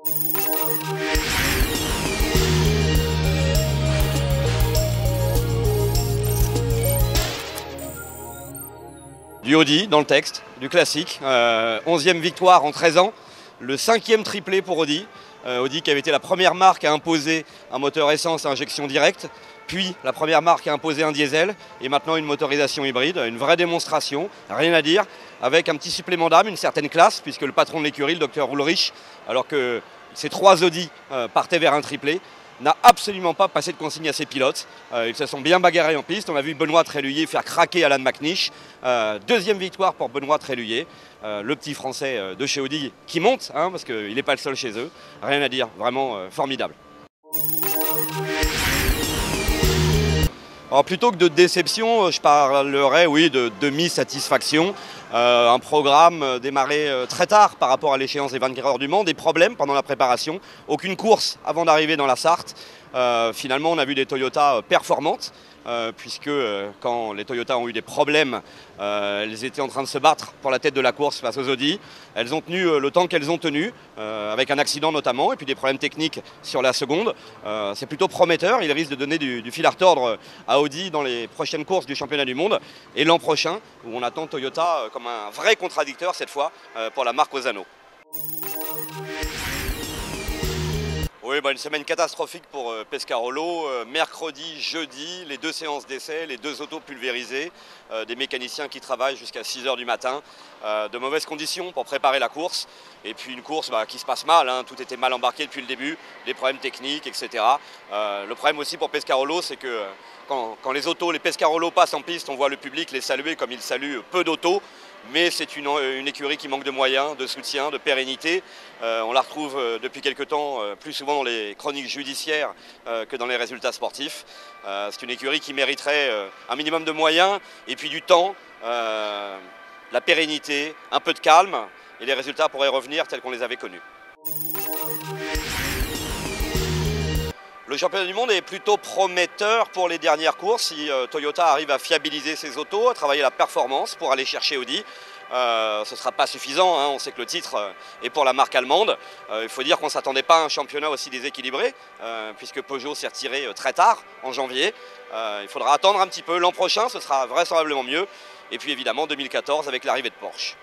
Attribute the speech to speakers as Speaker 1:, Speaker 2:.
Speaker 1: Du Audi dans le texte, du classique, 11e victoire en 13 ans, le 5e triplé pour Audi. Audi qui avait été la première marque à imposer un moteur essence à injection directe, puis la première marque à imposer un diesel, et maintenant une motorisation hybride, une vraie démonstration, rien à dire, avec un petit supplément d'âme, une certaine classe, puisque le patron de l'écurie, le docteur Ulrich, alors que ces 3 Audi partaient vers un triplé, n'a absolument pas passé de consigne à ses pilotes. Ils se sont bien bagarrés en piste. On a vu Benoît Tréluyer faire craquer Alan McNish. 2e victoire pour Benoît Tréluyer, le petit français de chez Audi qui monte, parce qu'il n'est pas le seul chez eux. Rien à dire, vraiment formidable. Alors plutôt que de déception, je parlerais oui, de demi-satisfaction. Un programme démarré très tard par rapport à l'échéance des 24 heures du Mans, des problèmes pendant la préparation, aucune course avant d'arriver dans la Sarthe. Finalement, on a vu des Toyota performantes, puisque quand les Toyota ont eu des problèmes, elles étaient en train de se battre pour la tête de la course face aux Audi. Elles ont tenu le temps qu'elles ont tenu, avec un accident notamment, et puis des problèmes techniques sur la seconde. C'est plutôt prometteur, il risque de donner du fil à retordre à Audi dans les prochaines courses du championnat du monde. Et l'an prochain, où on attend Toyota comme un vrai contradicteur cette fois pour la marque Ozzano. Oui, une semaine catastrophique pour Pescarolo. Mercredi, jeudi, les 2 séances d'essai, les 2 autos pulvérisées, des mécaniciens qui travaillent jusqu'à 6 h du matin, de mauvaises conditions pour préparer la course. Et puis une course qui se passe mal, tout était mal embarqué depuis le début, des problèmes techniques, etc. Le problème aussi pour Pescarolo, c'est que quand les Pescarolo passent en piste, on voit le public les saluer comme ils saluent peu d'autos. Mais c'est une écurie qui manque de moyens, de soutien, de pérennité. On la retrouve depuis quelque temps plus souvent dans les chroniques judiciaires que dans les résultats sportifs. C'est une écurie qui mériterait un minimum de moyens et puis du temps, la pérennité, un peu de calme et les résultats pourraient revenir tels qu'on les avait connus. Le championnat du monde est plutôt prometteur pour les dernières courses. Si Toyota arrive à fiabiliser ses autos, à travailler la performance pour aller chercher Audi, ce ne sera pas suffisant. On sait que le titre est pour la marque allemande. Il faut dire qu'on ne s'attendait pas à un championnat aussi déséquilibré, puisque Peugeot s'est retiré très tard, en janvier. Il faudra attendre un petit peu. L'an prochain, ce sera vraisemblablement mieux. Et puis évidemment 2014 avec l'arrivée de Porsche.